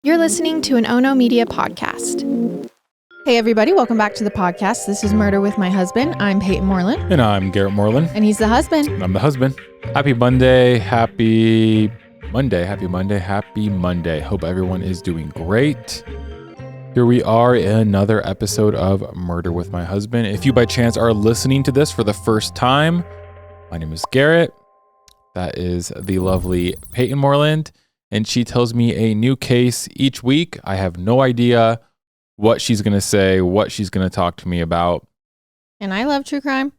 You're listening to an Ono Media podcast. Hey everybody, welcome back to the podcast. This is Murder with My Husband. I'm Payton Moreland. And I'm Garrett Moreland. And he's the husband. And I'm the husband. Happy Monday. Happy Monday. Hope everyone is doing great. Here we are in another episode of Murder with My Husband. If you by chance are listening to this for the first time, my name is Garrett. That is the lovely Payton Moreland. And she tells me a new case each week. I have no idea what she's going to say, what she's going to talk to me about. And I love true crime.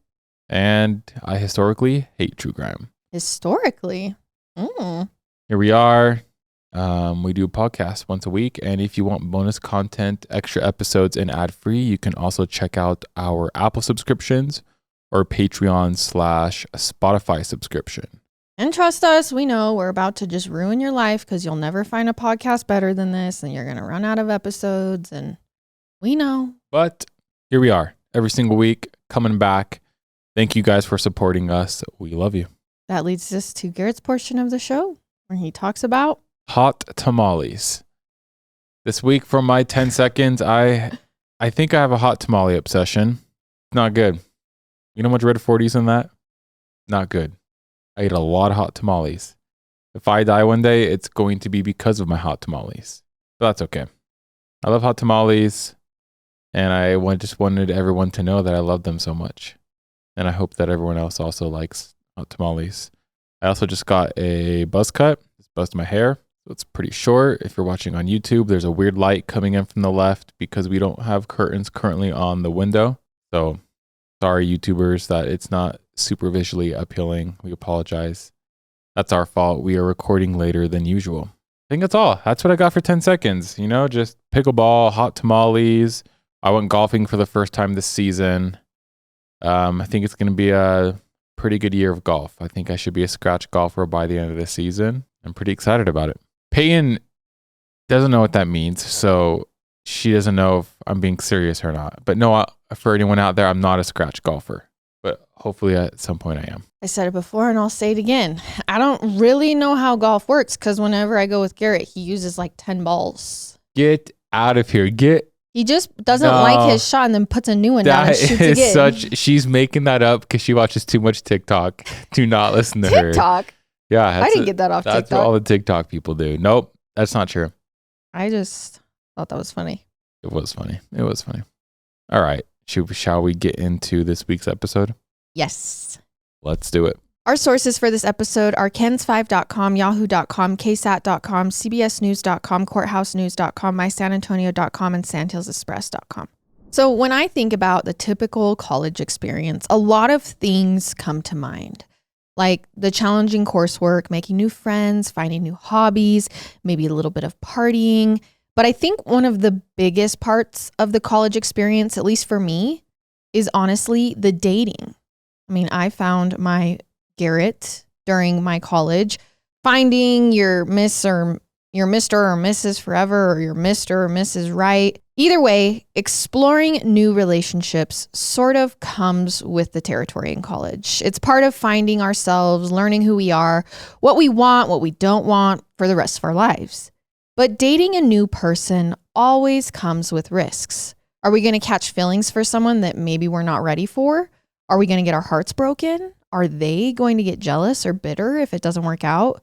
And I historically hate true crime. Historically? Here we are. We do a podcast once a week. And if you want bonus content, extra episodes, and ad-free, you can also check out our Apple subscriptions or Patreon/Spotify subscription. And trust us, we know we're about to just ruin your life because you'll never find a podcast better than this and you're going to run out of episodes, and we know. But here we are every single week coming back. Thank you guys for supporting us. We love you. That leads us to Garrett's portion of the show where he talks about hot tamales. This week for my 10 seconds, I think I have a hot tamale obsession. Not good. You know how much red 40's in that? Not good. I ate a lot of hot tamales. If I die one day, it's going to be because of my hot tamales. But that's okay. I love hot tamales, and I just wanted everyone to know that I love them so much. And I hope that everyone else also likes hot tamales. I also just got a buzz cut. Just buzzed my hair. So it's pretty short. If you're watching on YouTube, there's a weird light coming in from the left because we don't have curtains currently on the window. So sorry, YouTubers, that it's not super visually appealing. We apologize. That's our fault. We are recording later than usual. I think that's all. That's what I got for 10 seconds. You know, just pickleball, hot tamales. I went golfing for the first time this season. I think it's going to be a pretty good year of golf. I think I should be a scratch golfer by the end of the season. I'm pretty excited about it. Payton doesn't know what that means, so she doesn't know if I'm being serious or not. But no, for anyone out there, I'm not a scratch golfer. But hopefully at some point I am. I said it before and I'll say it again. I don't really know how golf works because whenever I go with Garrett, he uses like 10 balls. Get out of here. He just doesn't like his shot and then puts a new one down and shoots again. She's making that up because she watches too much TikTok. Do not listen to her. TikTok? Yeah. I didn't get that off TikTok. That's what all the TikTok people do. Nope. That's not true. I just thought that was funny. It was funny. All right. Shall we get into this week's episode? Yes. Let's do it. Our sources for this episode are kens5.com, yahoo.com, ksat.com, cbsnews.com, courthousenews.com, mysanantonio.com, and sandhillsexpress.com. So when I think about the typical college experience, a lot of things come to mind, like the challenging coursework, making new friends, finding new hobbies, maybe a little bit of partying. But I think one of the biggest parts of the college experience, at least for me, is honestly the dating. I mean, I found my Garrett during my college. Finding your Miss or your Mr. or Mrs. Forever, or your Mr. or Mrs. Right. Either way, exploring new relationships sort of comes with the territory in college. It's part of finding ourselves, learning who we are, what we want, what we don't want for the rest of our lives. But dating a new person always comes with risks. Are we going to catch feelings for someone that maybe we're not ready for? Are we going to get our hearts broken? Are they going to get jealous or bitter if it doesn't work out?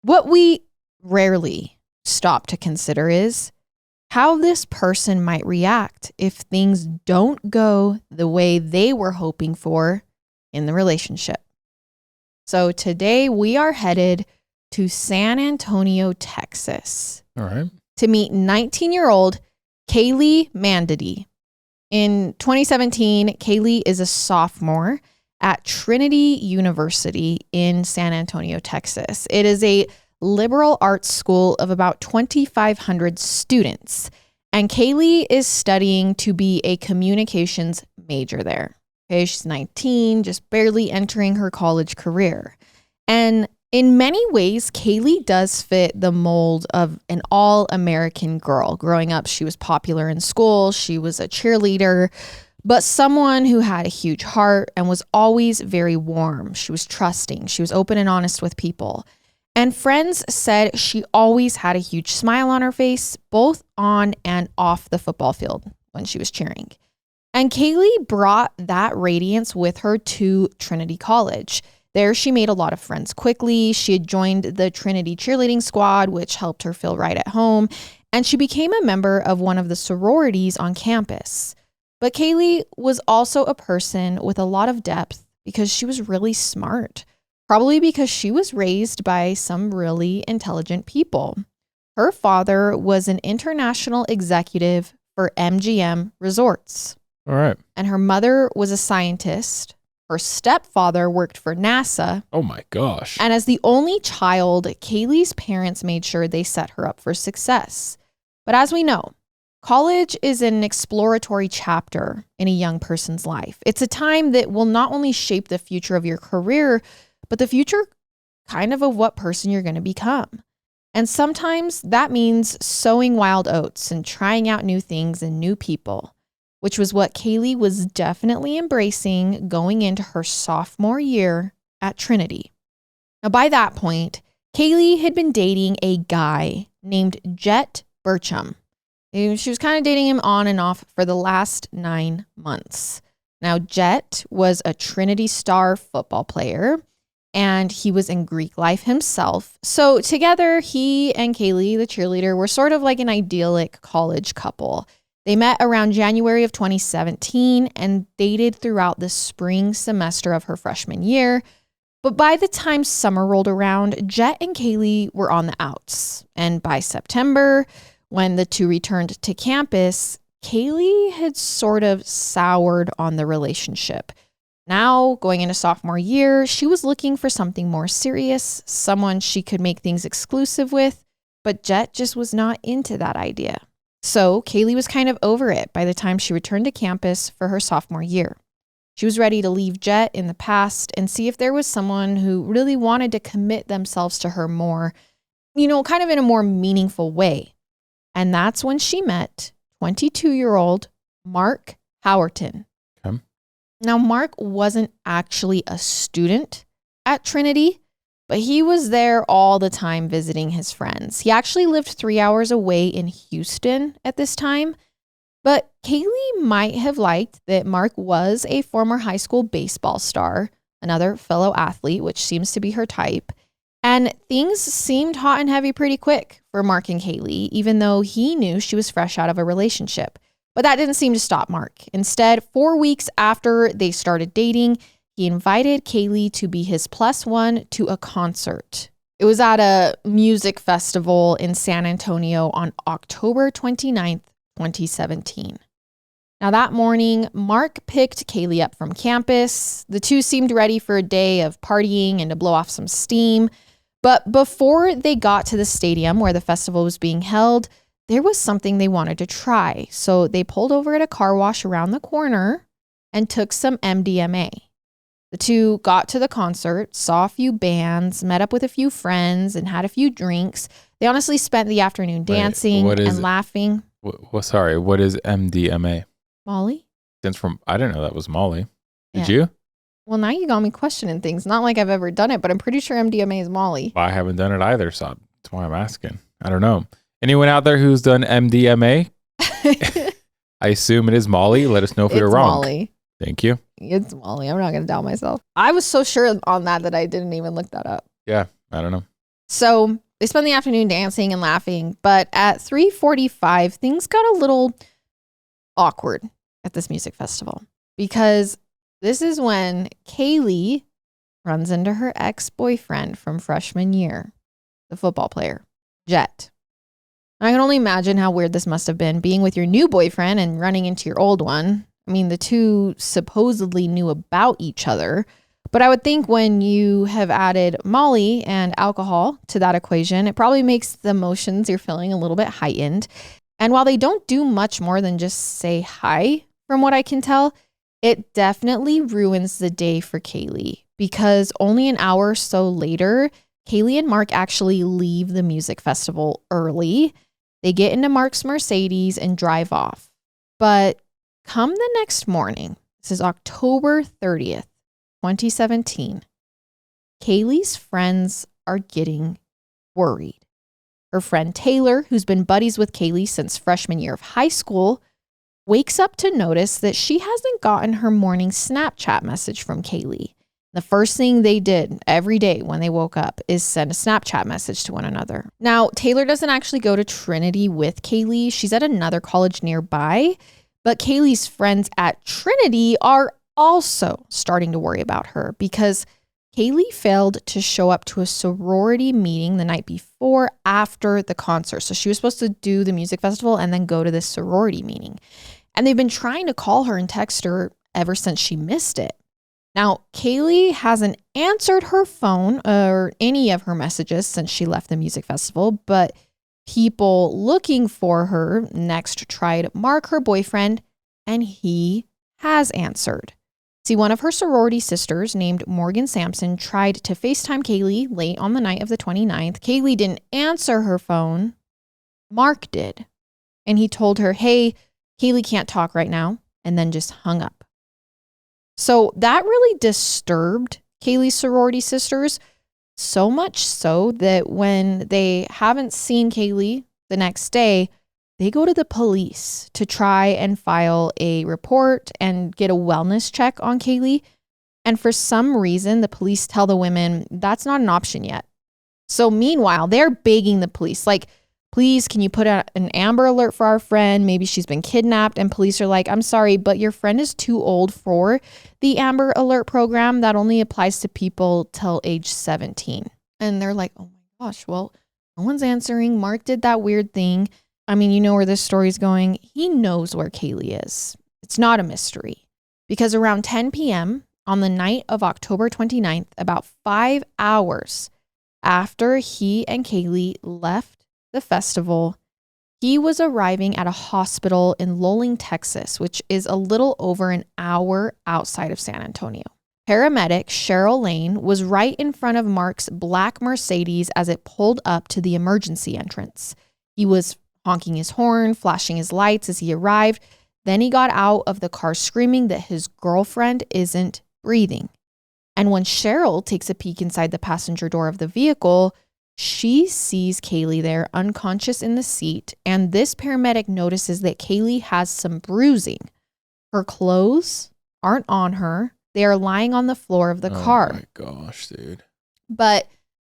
What we rarely stop to consider is how this person might react if things don't go the way they were hoping for in the relationship. So today we are headed to San Antonio, Texas. All right. To meet 19-year-old Cayley Mandadi. In 2017, Cayley is a sophomore at Trinity University in San Antonio, Texas. It is a liberal arts school of about 2,500 students, and Cayley is studying to be a communications major there. Okay, she's 19, just barely entering her college career. And in many ways, Cayley does fit the mold of an all-American girl. Growing up, she was popular in school. She was a cheerleader, but someone who had a huge heart and was always very warm. She was trusting. She was open and honest with people. And friends said she always had a huge smile on her face, both on and off the football field when she was cheering. And Cayley brought that radiance with her to Trinity College. There, she made a lot of friends quickly. She had joined the Trinity cheerleading squad, which helped her feel right at home. And she became a member of one of the sororities on campus. But Cayley was also a person with a lot of depth because she was really smart. Probably because she was raised by some really intelligent people. Her father was an international executive for MGM Resorts. All right. And her mother was a scientist. Her stepfather worked for NASA. Oh my gosh. And as the only child, Cayley's parents made sure they set her up for success. But as we know, college is an exploratory chapter in a young person's life. It's a time that will not only shape the future of your career, but the future kind of what person you're going to become. And sometimes that means sowing wild oats and trying out new things and new people, which was what Cayley was definitely embracing going into her sophomore year at Trinity. Now, by that point, Cayley had been dating a guy named Jet Burcham. She was kind of dating him on and off for the last 9 months. Now, Jet was a Trinity star football player, and he was in Greek life himself. So together, he and Cayley, the cheerleader, were sort of like an idyllic college couple. They met around January of 2017 and dated throughout the spring semester of her freshman year. But by the time summer rolled around, Jet and Cayley were on the outs. And by September, when the two returned to campus, Cayley had sort of soured on the relationship. Now, going into sophomore year, she was looking for something more serious, someone she could make things exclusive with, but Jet just was not into that idea. So Cayley was kind of over it by the time she returned to campus for her sophomore year. She was ready to leave Jet in the past and see if there was someone who really wanted to commit themselves to her more, kind of in a more meaningful way. And that's when she met 22-year-old Mark Howerton. Okay. Now, Mark wasn't actually a student at Trinity, but he was there all the time visiting his friends. He actually lived 3 hours away in Houston at this time, but Cayley might have liked that Mark was a former high school baseball star, another fellow athlete, which seems to be her type. And things seemed hot and heavy pretty quick for Mark and Cayley, even though he knew she was fresh out of a relationship. But that didn't seem to stop Mark. Instead, 4 weeks after they started dating, he invited Cayley to be his +1 to a concert. It was at a music festival in San Antonio on October 29th, 2017. Now that morning, Mark picked Cayley up from campus. The two seemed ready for a day of partying and to blow off some steam. But before they got to the stadium where the festival was being held, there was something they wanted to try. So they pulled over at a car wash around the corner and took some MDMA. The two got to the concert, saw a few bands, met up with a few friends, and had a few drinks. They honestly spent the afternoon dancing and laughing. Sorry, what is MDMA? Molly? I didn't know that was Molly. Did you? Well, now you got me questioning things. Not like I've ever done it, but I'm pretty sure MDMA is Molly. Well, I haven't done it either, so that's why I'm asking. I don't know. Anyone out there who's done MDMA? I assume it is Molly. Let us know if we were wrong. It's Molly. Thank you. It's Molly. I'm not going to doubt myself. I was so sure on that I didn't even look that up. Yeah, I don't know. So they spent the afternoon dancing and laughing, but at 3:45, things got a little awkward at this music festival because this is when Cayley runs into her ex-boyfriend from freshman year, the football player, Jet. I can only imagine how weird this must have been, being with your new boyfriend and running into your old one. I mean, the two supposedly knew about each other, but I would think when you have added Molly and alcohol to that equation, it probably makes the emotions you're feeling a little bit heightened. And while they don't do much more than just say hi, from what I can tell, it definitely ruins the day for Cayley because only an hour or so later, Cayley and Mark actually leave the music festival early. They get into Mark's Mercedes and drive off. But come the next morning, this is October 30th, 2017, Cayley's friends are getting worried. Her friend Taylor, who's been buddies with Cayley since freshman year of high school, wakes up to notice that she hasn't gotten her morning Snapchat message from Cayley. The first thing they did every day when they woke up is send a Snapchat message to one another. Now, Taylor doesn't actually go to Trinity with Cayley. She's at another college nearby, but Cayley's friends at Trinity are also starting to worry about her because Cayley failed to show up to a sorority meeting the night before after the concert. So she was supposed to do the music festival and then go to this sorority meeting. And they've been trying to call her and text her ever since she missed it. Now, Cayley hasn't answered her phone or any of her messages since she left the music festival, but people looking for her next tried Mark, her boyfriend, and he has answered. See, one of her sorority sisters named Morgan Sampson tried to FaceTime Cayley late on the night of the 29th. Cayley didn't answer her phone. Mark did. And he told her, hey, Cayley can't talk right now, and then just hung up. So that really disturbed Cayley's sorority sisters, so much so that when they haven't seen Cayley the next day, they go to the police to try and file a report and get a wellness check on Cayley. And for some reason, the police tell the women that's not an option yet. So meanwhile, they're begging the police, like, please, can you put out an Amber Alert for our friend? Maybe she's been kidnapped. And police are like, I'm sorry, but your friend is too old for the Amber Alert program. That only applies to people till age 17. And they're like, oh my gosh, well, no one's answering. Mark did that weird thing. I mean, you know where this story's going. He knows where Cayley is. It's not a mystery. Because around 10 p.m. on the night of October 29th, about 5 hours after he and Cayley left the festival, he was arriving at a hospital in Luling, Texas, which is a little over an hour outside of San Antonio. Paramedic Cheryl Lane was right in front of Mark's black Mercedes as it pulled up to the emergency entrance. He was honking his horn, flashing his lights as he arrived. Then he got out of the car screaming that his girlfriend isn't breathing. And when Cheryl takes a peek inside the passenger door of the vehicle, she sees Cayley there unconscious in the seat, and this paramedic notices that Cayley has some bruising. Her clothes aren't on her. They are lying on the floor of the car. Oh my gosh, dude. But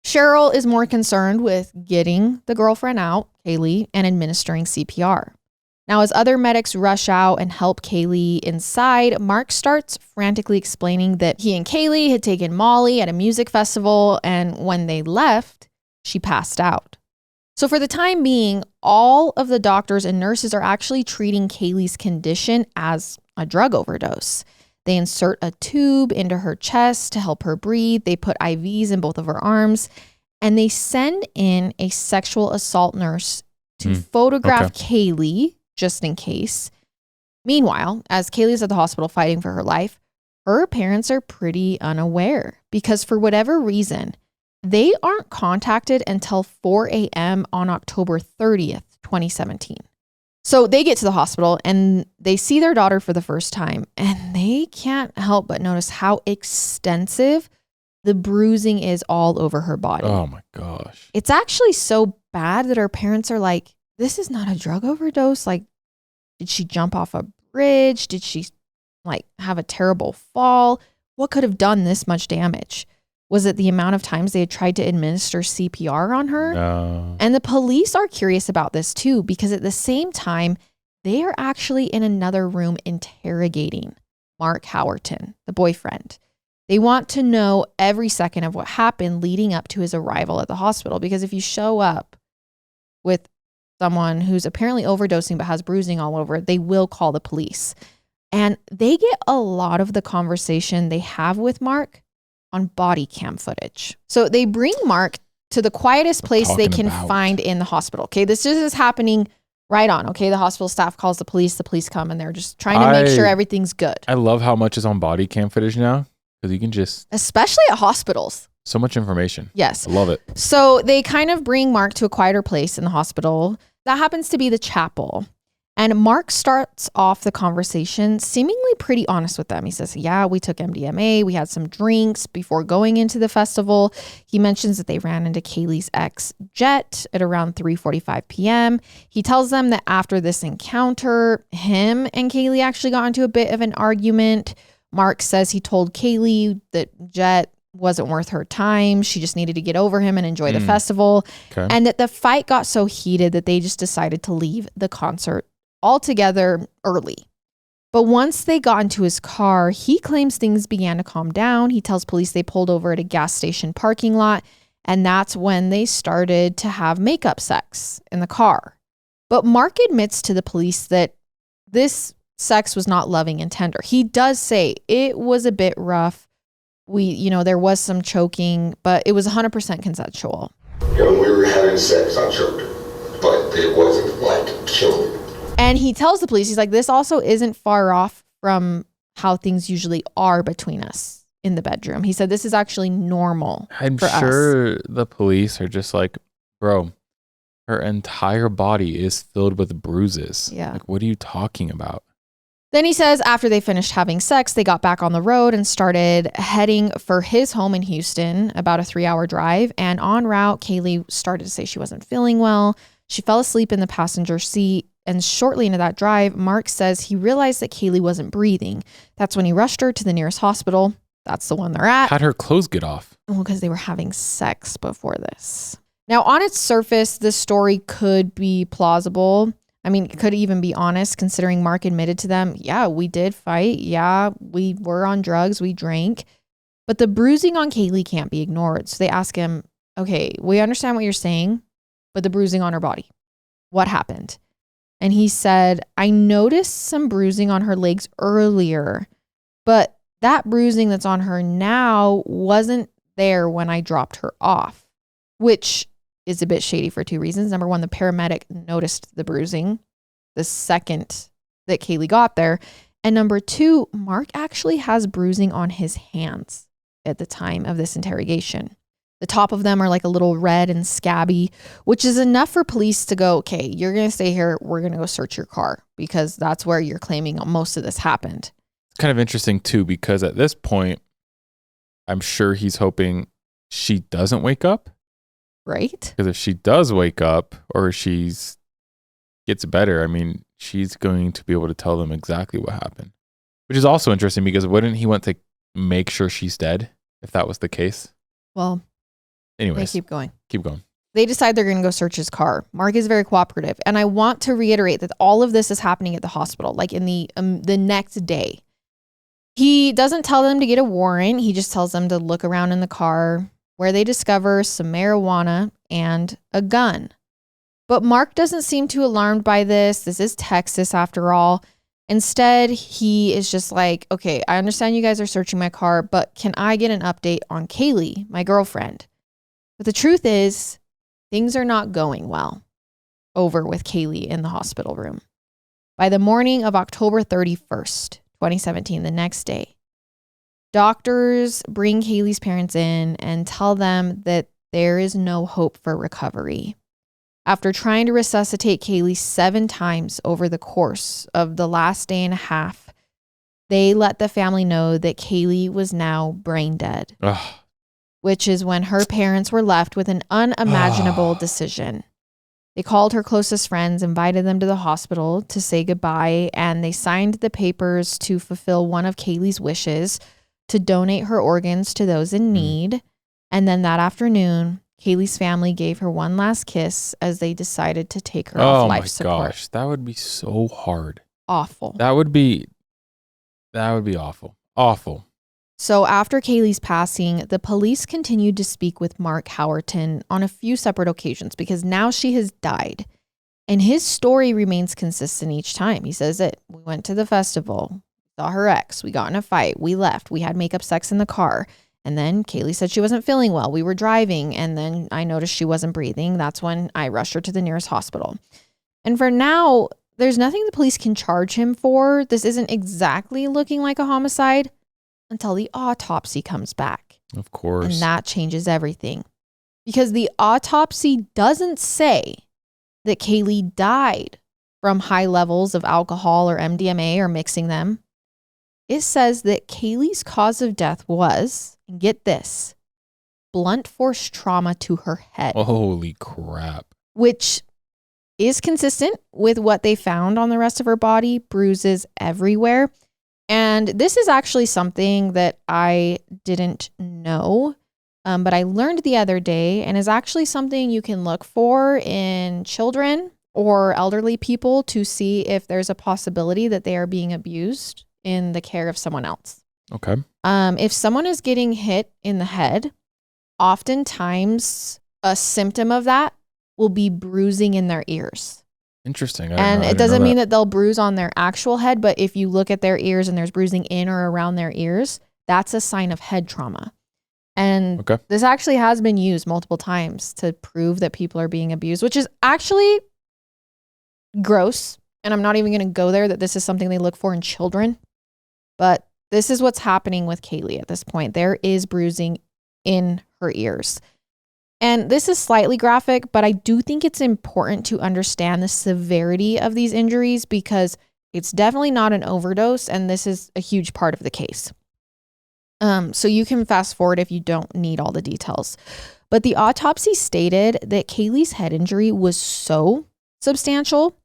Cheryl is more concerned with getting the girlfriend out, Cayley, and administering CPR. Now, as other medics rush out and help Cayley inside, Mark starts frantically explaining that he and Cayley had taken Molly at a music festival, and when they left, she passed out. So for the time being, all of the doctors and nurses are actually treating Cayley's condition as a drug overdose. They insert a tube into her chest to help her breathe. They put IVs in both of her arms, and they send in a sexual assault nurse to photograph Cayley just in case. Meanwhile, as Cayley's at the hospital fighting for her life, her parents are pretty unaware because for whatever reason, they aren't contacted until 4 a.m. on October 30th, 2017. So they get to the hospital and they see their daughter for the first time, and they can't help but notice how extensive the bruising is all over her body. Oh my gosh. It's actually so bad that her parents are like, this is not a drug overdose. Like, did she jump off a bridge? Did she like have a terrible fall? What could have done this much damage? Was it the amount of times they had tried to administer CPR on her? No. And the police are curious about this too, because at the same time, they are actually in another room interrogating Mark Howerton, the boyfriend. They want to know every second of what happened leading up to his arrival at the hospital. Because if you show up with someone who's apparently overdosing but has bruising all over, they will call the police. And they get a lot of the conversation they have with Mark on body cam footage. So they bring Mark to the quietest place they can find in the hospital. Okay, this just is happening right on. Okay, the hospital staff calls the police come, and they're just trying to make sure everything's good. I love how much is on body cam footage now, because you can just... Especially at hospitals. So much information. Yes. I love it. So they kind of bring Mark to a quieter place in the hospital. That happens to be the chapel. And Mark starts off the conversation seemingly pretty honest with them. He says, yeah, we took MDMA. We had some drinks before going into the festival. He mentions that they ran into Cayley's ex, Jet, at around 3:45 p.m. He tells them that after this encounter, him and Cayley actually got into a bit of an argument. Mark says he told Cayley that Jet wasn't worth her time. She just needed to get over him and enjoy the festival. Okay. And that the fight got so heated that they just decided to leave the concert altogether early. But once they got into his car, he claims things began to calm down. He tells police they pulled over at a gas station parking lot, and that's when they started to have makeup sex in the car. But Mark admits to the police that this sex was not loving and tender. He does say it was a bit rough. There was some choking, but it was 100% consensual. When we were having sex, I choked her, but it wasn't like killing. And he tells the police, he's like, this also isn't far off from how things usually are between us in the bedroom. He said, this is actually normal. I'm sure the police are just like, bro, her entire body is filled with bruises. Yeah. Like, what are you talking about? Then he says after they finished having sex, they got back on the road and started heading for his home in Houston, about a 3-hour drive. And en route, Cayley started to say she wasn't feeling well. She fell asleep in the passenger seat. And shortly into that drive, Mark says he realized that Cayley wasn't breathing. That's when he rushed her to the nearest hospital. That's the one they're at. How'd her clothes get off? Well, because they were having sex before this. Now, on its surface, this story could be plausible. I mean, it could even be honest, considering Mark admitted to them, yeah, we did fight. Yeah, we were on drugs. We drank. But the bruising on Cayley can't be ignored. So they ask him, okay, we understand what you're saying, but the bruising on her body, what happened? And he said, I noticed some bruising on her legs earlier, but that bruising that's on her now wasn't there when I dropped her off, which is a bit shady for two reasons. Number one, the paramedic noticed the bruising the second that Cayley got there. And number two, Mark actually has bruising on his hands at the time of this interrogation. The top of them are like a little red and scabby, which is enough for police to go, okay, you're going to stay here. We're going to go search your car because that's where you're claiming most of this happened. It's kind of interesting too, because at this point, I'm sure he's hoping she doesn't wake up. Right? Because if she does wake up or gets better, I mean, she's going to be able to tell them exactly what happened. Which is also interesting because wouldn't he want to make sure she's dead if that was the case? Well, anyways, they keep going. Keep going. They decide they're going to go search his car. Mark is very cooperative. And I want to reiterate that all of this is happening at the hospital, like in the next day. He doesn't tell them to get a warrant. He just tells them to look around in the car, where they discover some marijuana and a gun. But Mark doesn't seem too alarmed by this. This is Texas after all. Instead, he is just like, okay, I understand you guys are searching my car, but can I get an update on Cayley, my girlfriend? But the truth is, things are not going well over with Cayley in the hospital room. By the morning of October 31st, 2017, the next day, doctors bring Cayley's parents in and tell them that there is no hope for recovery. After trying to resuscitate Cayley 7 times over the course of the last day and a half, they let the family know that Cayley was now brain dead, which is when her parents were left with an unimaginable decision. They called her closest friends, invited them to the hospital to say goodbye, and they signed the papers to fulfill one of Cayley's wishes to donate her organs to those in need. And then that afternoon, Cayley's family gave her one last kiss as they decided to take her off life support. Oh my gosh, that would be so hard. Awful. That would be awful. Awful. So after Cayley's passing, the police continued to speak with Mark Howerton on a few separate occasions because now she has died. And his story remains consistent each time. He says that we went to the festival, saw her ex, we got in a fight, we left, we had makeup sex in the car. And then Cayley said she wasn't feeling well. We were driving and then I noticed she wasn't breathing. That's when I rushed her to the nearest hospital. And for now, there's nothing the police can charge him for. This isn't exactly looking like a homicide until the autopsy comes back. Of course. And that changes everything. Because the autopsy doesn't say that Cayley died from high levels of alcohol or MDMA or mixing them. It says that Cayley's cause of death was, and get this, blunt force trauma to her head. Holy crap. Which is consistent with what they found on the rest of her body, bruises everywhere. And this is actually something that I didn't know, but I learned the other day, and is actually something you can look for in children or elderly people to see if there's a possibility that they are being abused in the care of someone else. Okay. If someone is getting hit in the head, oftentimes a symptom of that will be bruising in their ears. Interesting. And it doesn't mean that they'll bruise on their actual head, but if you look at their ears and there's bruising in or around their ears, that's a sign of head trauma. And this actually has been used multiple times to prove that people are being abused, which is actually gross. And I'm not even going to go there that this is something they look for in children. But this is what's happening with Cayley at this point. There is bruising in her ears. And this is slightly graphic, but I do think it's important to understand the severity of these injuries because it's definitely not an overdose, and this is a huge part of the case. So you can fast forward if you don't need all the details. But the autopsy stated that Cayley's head injury was so substantial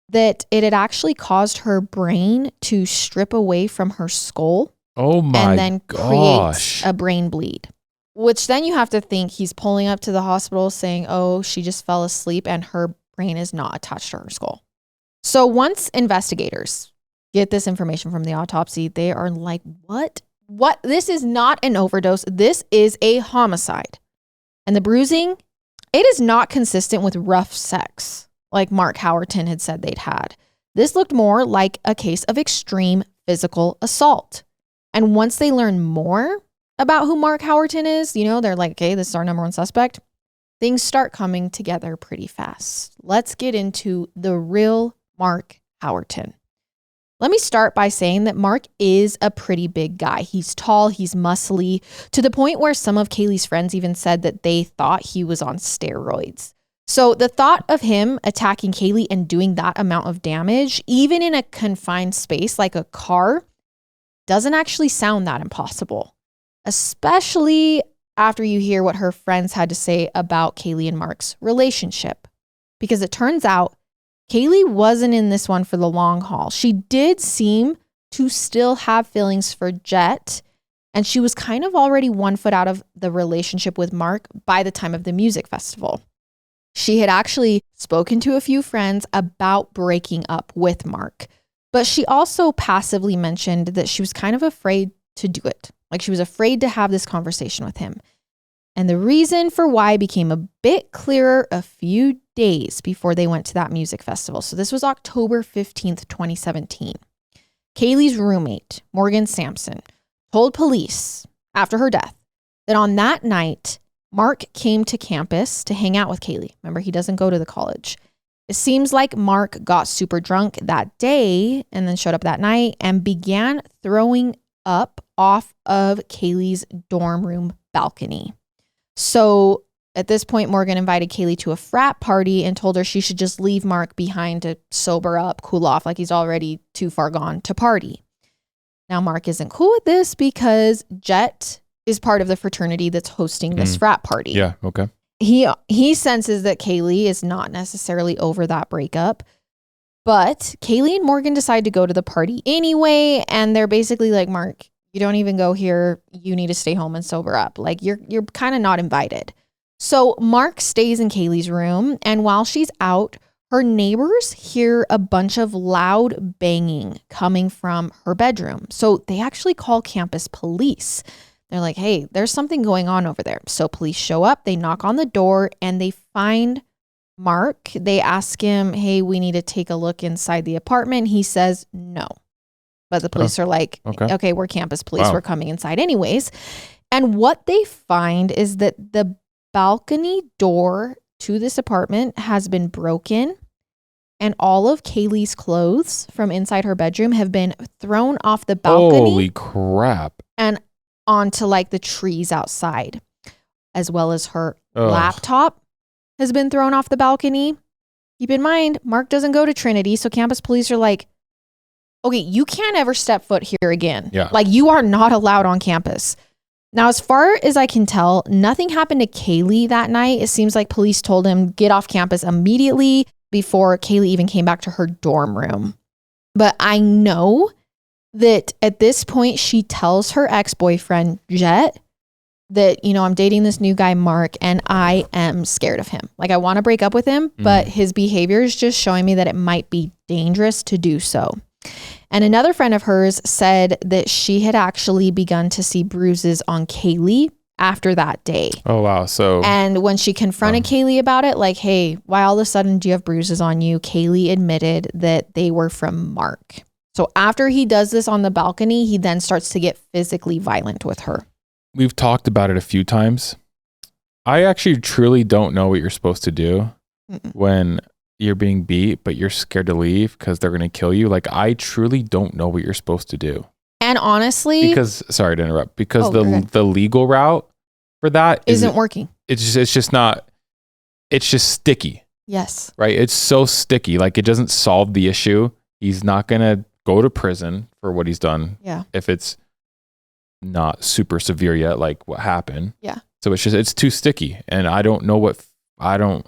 that it had actually caused her brain to strip away from her skull. Oh my and then create a brain bleed. Which then you have to think he's pulling up to the hospital saying, oh, she just fell asleep and her brain is not attached to her skull. So once investigators get this information from the autopsy, they are like, what? This is not an overdose. This is a homicide. And the bruising, it is not consistent with rough sex, like Mark Howerton had said they'd had. This looked more like a case of extreme physical assault. And once they learn more about who Mark Howerton is, they're like, okay, this is our number one suspect. Things start coming together pretty fast. Let's get into the real Mark Howerton. Let me start by saying that Mark is a pretty big guy. He's tall, he's muscly, to the point where some of Cayley's friends even said that they thought he was on steroids. So the thought of him attacking Cayley and doing that amount of damage, even in a confined space like a car, doesn't actually sound that impossible. Especially after you hear what her friends had to say about Cayley and Mark's relationship. Because it turns out Cayley wasn't in this one for the long haul. She did seem to still have feelings for Jet, and she was kind of already 1 foot out of the relationship with Mark by the time of the music festival. She had actually spoken to a few friends about breaking up with Mark, but she also passively mentioned that she was kind of afraid to do it. Like she was afraid to have this conversation with him. And the reason for why became a bit clearer a few days before they went to that music festival. So this was October 15th, 2017. Cayley's roommate, Morgan Sampson, told police after her death that on that night, Mark came to campus to hang out with Cayley. Remember, he doesn't go to the college. It seems like Mark got super drunk that day and then showed up that night and began throwing up off of Cayley's dorm room balcony. So at this point, Morgan invited Cayley to a frat party and told her she should just leave Mark behind to sober up, cool off, like he's already too far gone to party. Now, Mark isn't cool with this because Jet is part of the fraternity that's hosting this frat party. Yeah, okay. He senses that Cayley is not necessarily over that breakup, but Cayley and Morgan decide to go to the party anyway, and they're basically like, Mark, you don't even go here. You need to stay home and sober up. Like you're kind of not invited. So Mark stays in Cayley's room, and while she's out, her neighbors hear a bunch of loud banging coming from her bedroom. So they actually call campus police. They're like, hey, there's something going on over there. So police show up, they knock on the door, and they find Mark. They ask him, hey, we need to take a look inside the apartment. He says no. But the police are like, okay, we're campus police. Wow. We're coming inside anyways. And what they find is that the balcony door to this apartment has been broken, and all of Cayley's clothes from inside her bedroom have been thrown off the balcony. Holy crap. And onto like the trees outside, as well as her laptop has been thrown off the balcony. keep in mind, Mark doesn't go to Trinity. So campus police are like, okay, you can't ever step foot here again. Yeah. Like, you are not allowed on campus. Now, as far as I can tell, nothing happened to Cayley that night. It seems like police told him get off campus immediately before Cayley even came back to her dorm room. But I know that at this point, she tells her ex-boyfriend, Jet, that, you know, I'm dating this new guy, Mark, and I am scared of him. Like, I want to break up with him, but his behavior is just showing me that it might be dangerous to do so. And another friend of hers said that she had actually begun to see bruises on Cayley after that day. Oh, wow. So, and when she confronted Cayley about it, like, hey, why all of a sudden do you have bruises on you? Cayley admitted that they were from Mark. So after he does this on the balcony, he then starts to get physically violent with her. we've talked about it a few times. I actually truly don't know what you're supposed to do when you're being beat, but you're scared to leave because they're going to kill you. Like, I truly don't know what you're supposed to do. And honestly, because, sorry to interrupt, because the legal route for that isn't working. It's just sticky. Yes. Right. It's so sticky. Like, it doesn't solve the issue. He's not going to go to prison for what he's done. Yeah. If it's not super severe yet, like what happened. Yeah. So it's too sticky. And I don't know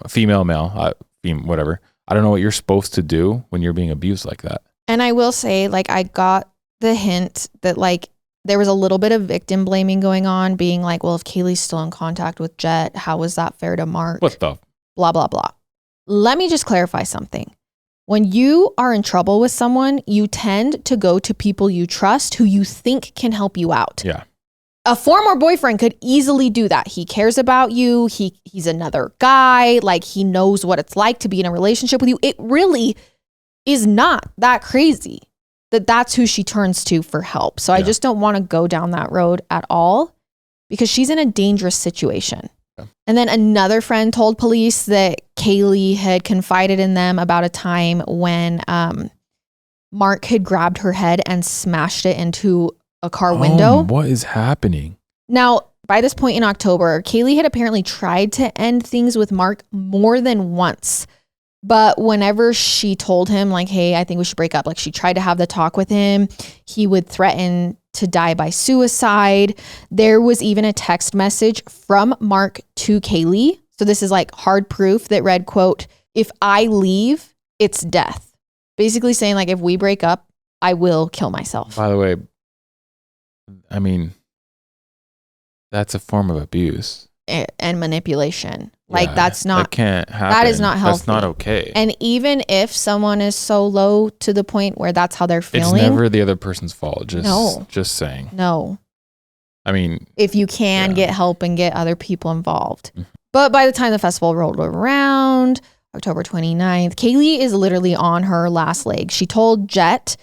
female, male, whatever. I don't know what you're supposed to do when you're being abused like that. And I will say, like, I got the hint that, like, there was a little bit of victim blaming going on, being like, well, if Cayley's still in contact with Jet, how is that fair to Mark? What the? Blah, blah, blah. Let me just clarify something. When you are in trouble with someone, you tend to go to people you trust who you think can help you out. Yeah. A former boyfriend could easily do that. He cares about you. He's another guy. Like, he knows what it's like to be in a relationship with you. It really is not that crazy that that's who she turns to for help. So I just don't want to go down that road at all because she's in a dangerous situation. Yeah. And then another friend told police that Cayley had confided in them about a time when Mark had grabbed her head and smashed it into a car window. What is happening? Now, by this point in October, Cayley had apparently tried to end things with Mark more than once. But whenever she told him, like, hey, I think we should break up, like, she tried to have the talk with him, he would threaten to die by suicide. There was even a text message from Mark to Cayley. So this is like hard proof that read, quote, if I leave, it's death. Basically saying, like, if we break up, I will kill myself. By the way, I mean, that's a form of abuse and manipulation. Like, that's not, that can't happen. That is not healthy. That's not okay. And even if someone is so low to the point where that's how they're feeling, it's never the other person's fault. Just saying. No. I mean, if you can get help and get other people involved. But by the time the festival rolled around, October 29th, Cayley is literally on her last leg. She told Jet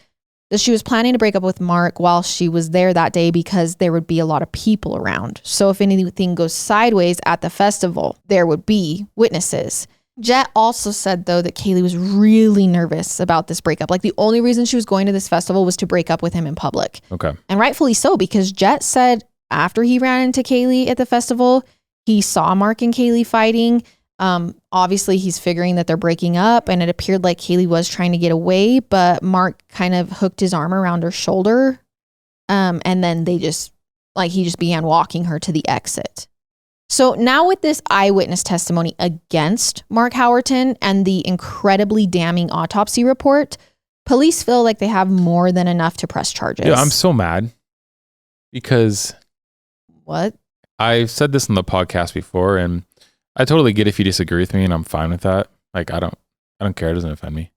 that she was planning to break up with Mark while she was there that day because there would be a lot of people around. So if anything goes sideways at the festival, there would be witnesses. Jet also said, though, that Cayley was really nervous about this breakup. Like, the only reason she was going to this festival was to break up with him in public. Okay. And rightfully so, because Jet said after he ran into Cayley at the festival, he saw Mark and Cayley fighting. Obviously he's figuring that they're breaking up, and it appeared like Cayley was trying to get away, but Mark kind of hooked his arm around her shoulder. And then he just began walking her to the exit. So now with this eyewitness testimony against Mark Howerton and the incredibly damning autopsy report, police feel like they have more than enough to press charges. Yeah, I'm so mad because what? I've said this on the podcast before, and I totally get if you disagree with me, and I'm fine with that. Like, I don't care. It doesn't offend me.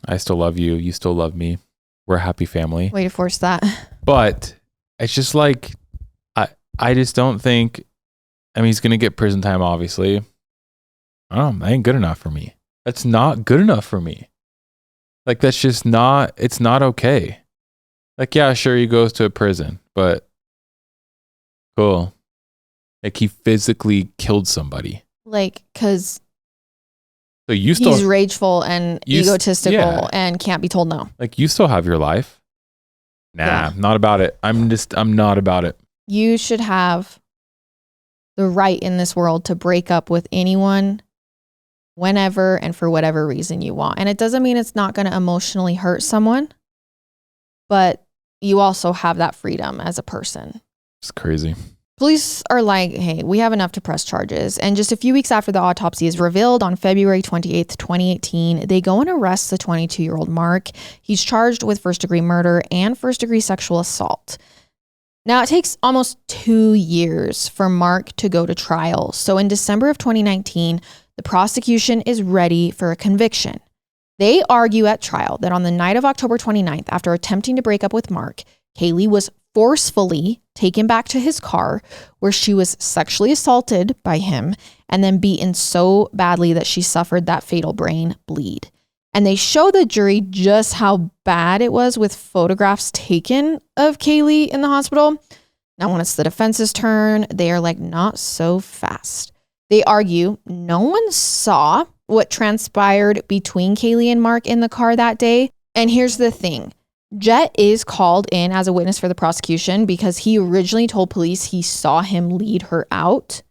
I still love you. You still love me. We're a happy family. Way to force that. But it's just like, I just don't think, I mean, he's going to get prison time, obviously. I don't know. That ain't good enough for me. That's not good enough for me. Like, that's just not, it's not okay. Like, yeah, sure, he goes to a prison, but cool. Like, he physically killed somebody. Like, because he's rageful and egotistical and can't be told no. Like, you still have your life. Nah, not about it. I'm not about it. You should have the right in this world to break up with anyone whenever and for whatever reason you want. And it doesn't mean it's not going to emotionally hurt someone, but you also have that freedom as a person. It's crazy. Police are like, hey, we have enough to press charges. And just a few weeks after the autopsy is revealed on February 28th, 2018, they go and arrest the 22-year-old Mark. He's charged with first-degree murder and first-degree sexual assault. Now, it takes almost 2 years for Mark to go to trial. So in December of 2019, the prosecution is ready for a conviction. They argue at trial that on the night of October 29th, after attempting to break up with Mark, Cayley was forcefully taken back to his car where she was sexually assaulted by him and then beaten so badly that she suffered that fatal brain bleed. And they show the jury just how bad it was with photographs taken of Cayley in the hospital. Now, when it's the defense's turn, they are like, not so fast. They argue no one saw what transpired between Cayley and Mark in the car that day. And here's the thing. Jet is called in as a witness for the prosecution because he originally told police he saw him lead her out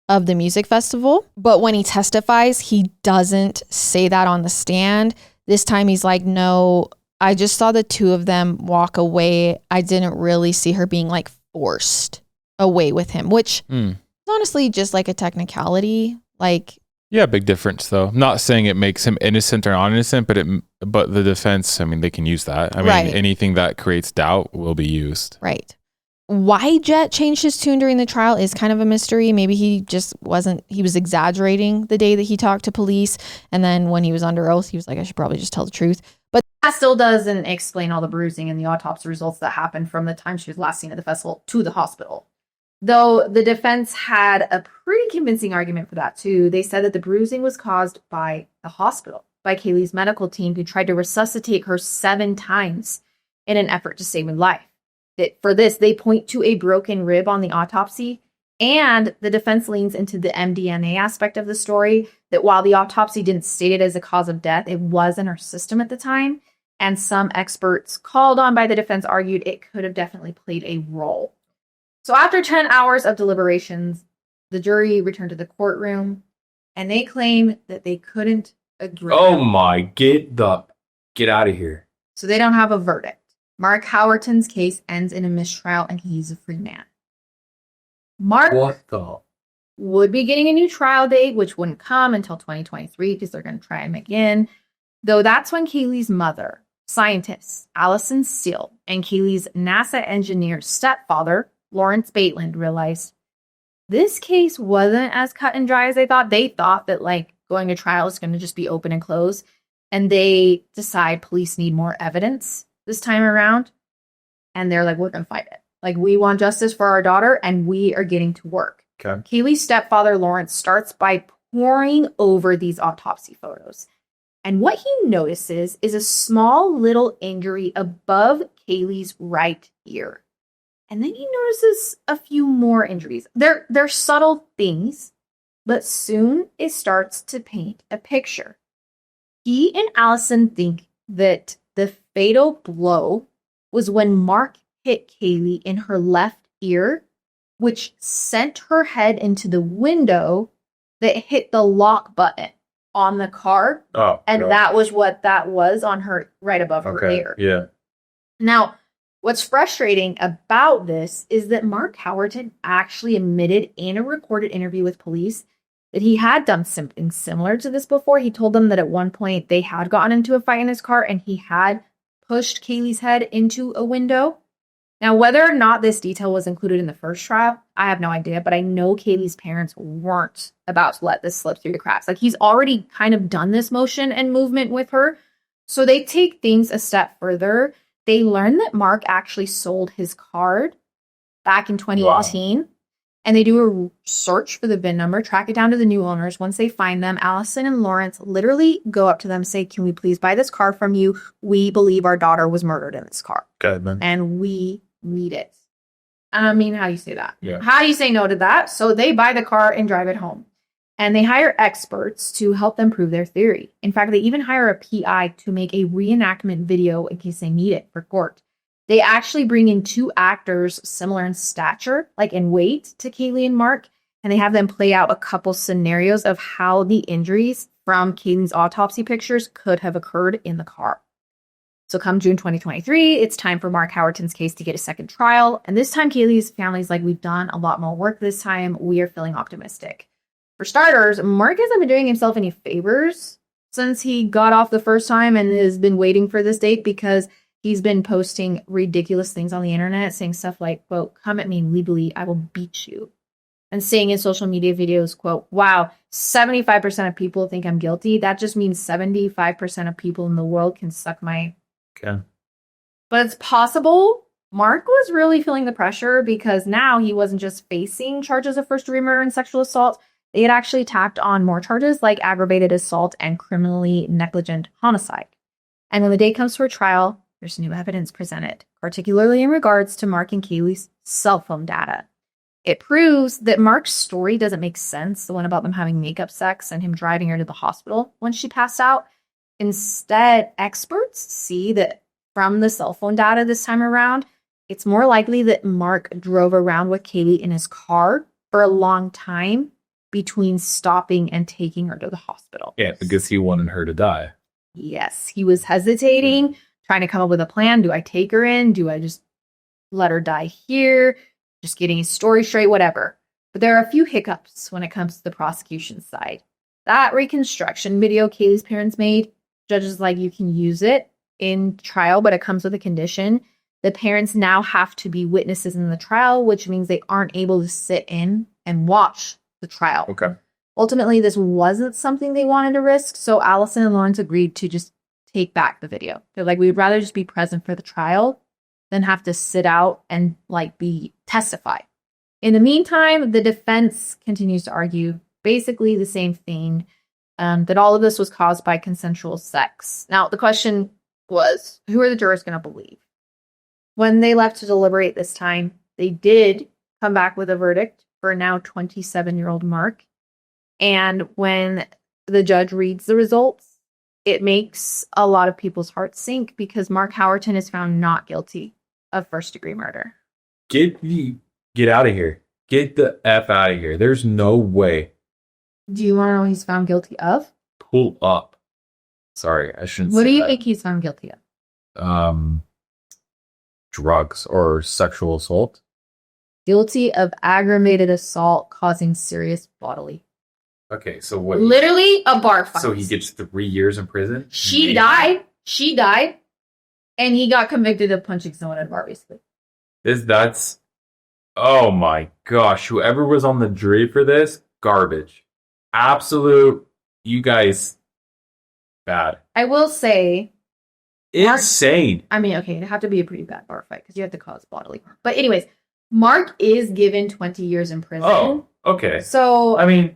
of the music festival. But when he testifies, he doesn't say that on the stand. This time he's like, no, I just saw the two of them walk away. I didn't really see her being like forced away with him, which is honestly just like a technicality. Like, yeah, big difference though. I'm not saying it makes him innocent or not innocent, but the defense, I mean, they can use that. I mean, right. Anything that creates doubt will be used. Right. Why Jet changed his tune during the trial is kind of a mystery. Maybe he was exaggerating the day that he talked to police. And then when he was under oath, he was like, I should probably just tell the truth. But that still doesn't explain all the bruising and the autopsy results that happened from the time she was last seen at the festival to the hospital. Though the defense had a pretty convincing argument for that too. They said that the bruising was caused by the hospital, by Cayley's medical team, who tried to resuscitate her 7 times in an effort to save her life. That for this, they point to a broken rib on the autopsy, and the defense leans into the mDNA aspect of the story, that while the autopsy didn't state it as a cause of death, it was in her system at the time, and some experts called on by the defense argued it could have definitely played a role. So after 10 hours of deliberations, the jury returned to the courtroom, and they claim that they couldn't agree. Oh my, get out of here. So they don't have a verdict. Mark Howerton's case ends in a mistrial, and he's a free man. Mark would be getting a new trial date, which wouldn't come until 2023 because they're going to try him again. Though that's when Cayley's mother, scientist Allison Steele, and Cayley's NASA engineer's stepfather, Lawrence Bateland, realized this case wasn't as cut and dry as they thought. They thought that like going to trial is going to just be open and close. And they decide police need more evidence this time around. And they're like, we're going to fight it. Like, we want justice for our daughter, and we are getting to work. Okay. Cayley's stepfather, Lawrence, starts by poring over these autopsy photos. And what he notices is a small little injury above Cayley's right ear. And then he notices a few more injuries. They're subtle things, but soon it starts to paint a picture. He and Allison think that the fatal blow was when Mark hit Cayley in her left ear, which sent her head into the window that hit the lock button on the car. Oh, and that was what that was on her, right above her ear. Yeah. Now, what's frustrating about this is that Mark Howerton actually admitted in a recorded interview with police that he had done something similar to this before. He told them that at one point they had gotten into a fight in his car and he had pushed Cayley's head into a window. Now, whether or not this detail was included in the first trial, I have no idea, but I know Cayley's parents weren't about to let this slip through the cracks. Like, he's already kind of done this motion and movement with her. So they take things a step further. They learn that Mark actually sold his card back in 2018. Wow. And they do a search for the VIN number, track it down to the new owners. Once they find them, Allison and Lawrence literally go up to them, say, can we please buy this car from you? We believe our daughter was murdered in this car. Good, man. And we need it. I mean, how do you say that? Yeah. How do you say no to that? So they buy the car and drive it home. And they hire experts to help them prove their theory. In fact, they even hire a PI to make a reenactment video in case they need it for court. They actually bring in 2 actors similar in stature, like in weight, to Cayley and Mark, and they have them play out a couple scenarios of how the injuries from Cayley's autopsy pictures could have occurred in the car. So come June 2023, it's time for Mark Howerton's case to get a second trial. And this time, Cayley's family's like, we've done a lot more work this time. We are feeling optimistic. For starters, Mark hasn't been doing himself any favors since he got off the first time and has been waiting for this date, because he's been posting ridiculous things on the internet, saying stuff like, quote, come at me legally, I will beat you. And saying in social media videos, quote, wow, 75% of people think I'm guilty. That just means 75% of people in the world can suck my... Okay. But it's possible Mark was really feeling the pressure, because now he wasn't just facing charges of first-degree murder and sexual assault. They had actually tacked on more charges like aggravated assault and criminally negligent homicide. And when the day comes for trial, there's new evidence presented, particularly in regards to Mark and Cayley's cell phone data. It proves that Mark's story doesn't make sense, the one about them having makeup sex and him driving her to the hospital when she passed out. Instead, experts see that from the cell phone data this time around, it's more likely that Mark drove around with Cayley in his car for a long time between stopping and taking her to the hospital. Yeah, because he wanted her to die. Yes, he was hesitating, trying to come up with a plan. Do I take her in? Do I just let her die here? Just getting his story straight, whatever. But there are a few hiccups when it comes to the prosecution side. That reconstruction video Cayley's parents made, judges like, you can use it in trial, but it comes with a condition. The parents now have to be witnesses in the trial, which means they aren't able to sit in and watch the trial. Okay. Ultimately, this wasn't something they wanted to risk, so Allison and Lawrence agreed to just take back the video. They're like, we'd rather just be present for the trial than have to sit out and be testify. In the meantime, the defense continues to argue basically the same thing, that all of this was caused by consensual sex. Now, the question was, who are the jurors going to believe? When they left to deliberate this time, they did come back with a verdict for now 27-year-old Mark. And when the judge reads the results, it makes a lot of people's hearts sink, because Mark Howerton is found not guilty of first-degree murder. Get out of here. Get the F out of here. There's no way. Do you want to know what he's found guilty of? Pull up. Sorry, I shouldn't What say do you that. think he's found guilty of? Drugs or sexual assault. Guilty of aggravated assault causing serious bodily. Okay, so what? Literally a bar fight. So he gets 3 years in prison? She Maybe. died. She died. And he got convicted of punching someone at a bar, basically. That's oh my gosh. Whoever was on the jury for this, garbage. Absolute, you guys, bad. I will say, Insane. I mean, okay, it'd have to be a pretty bad bar fight because you have to cause bodily harm. But anyways, Mark is given 20 years in prison. Oh, okay. So, okay.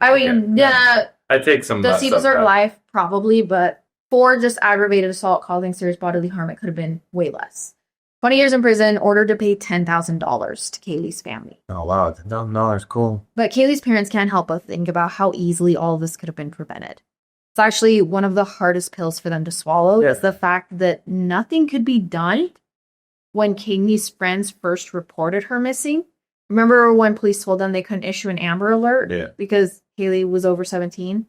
yeah, I take some. does he deserve life? Probably, but for just aggravated assault causing serious bodily harm, it could have been way less. 20 years in prison, ordered to pay $10,000 to Cayley's family. Oh, wow. $10,000, cool. But Cayley's parents can't help but think about how easily all of this could have been prevented. It's actually one of the hardest pills for them to swallow, is the fact that nothing could be done when Cayley's friends first reported her missing. Remember when police told them they couldn't issue an Amber Alert because Cayley was over 17?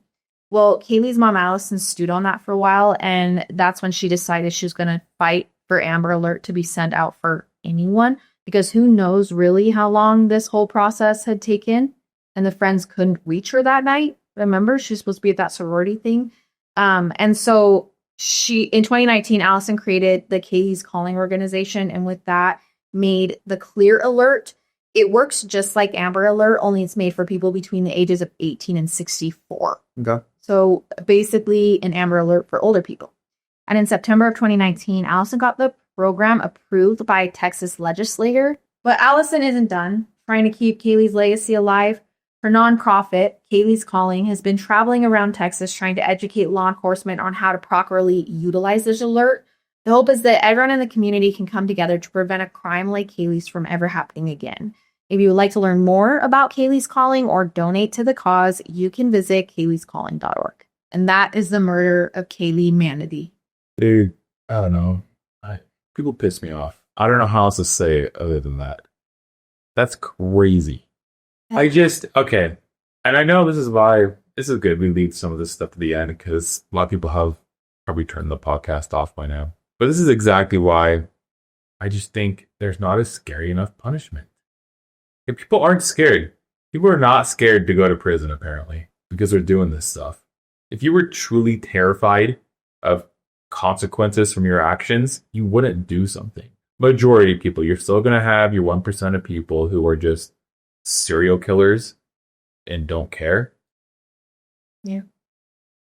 Well, Cayley's mom, Allison, stewed on that for a while, and that's when she decided she was going to fight for Amber Alert to be sent out for anyone, because who knows really how long this whole process had taken, and the friends couldn't reach her that night. Remember, she was supposed to be at that sorority thing. And so in 2019, Allison created the Cayley's Calling organization, and with that made the Clear Alert. It works just like Amber Alert, only it's made for people between the ages of 18 and 64. Okay. So basically an Amber Alert for older people. And in September of 2019, Allison got the program approved by a Texas legislator. But Allison isn't done trying to keep Cayley's legacy alive. Her nonprofit, Cayley's Calling, has been traveling around Texas trying to educate law enforcement on how to properly utilize this alert. The hope is that everyone in the community can come together to prevent a crime like Cayley's from ever happening again. If you would like to learn more about Cayley's Calling or donate to the cause, you can visit Cayley'sCalling.org. And that is the murder of Cayley Mandadi. Dude, I don't know. People piss me off. I don't know how else to say it other than that. That's crazy. Okay. And I know this is why this is good. We leave some of this stuff to the end because a lot of people have probably turned the podcast off by now. But this is exactly why I just think there's not a scary enough punishment. If people aren't scared, people are not scared to go to prison, apparently, because they're doing this stuff. If you were truly terrified of consequences from your actions, you wouldn't do something. Majority of people, you're still going to have your 1% of people who are just serial killers and don't care. Yeah.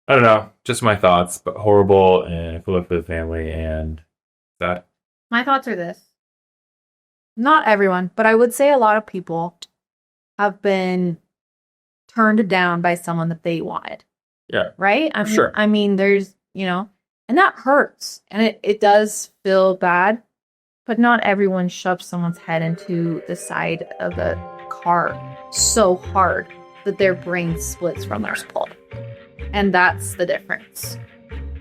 I don't know. Just my thoughts, but horrible, and I feel it for the family, and that. My thoughts are this. Not everyone, but I would say a lot of people have been turned down by someone that they wanted. Yeah. Right? Sure. I mean, there's, and that hurts. And it does feel bad, but not everyone shoves someone's head into the side of a car so hard that their brain splits from their skull. And that's the difference.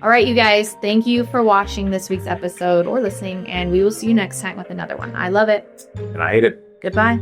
All right, you guys, thank you for watching this week's episode or listening, and we will see you next time with another one. I love it. And I hate it. Goodbye.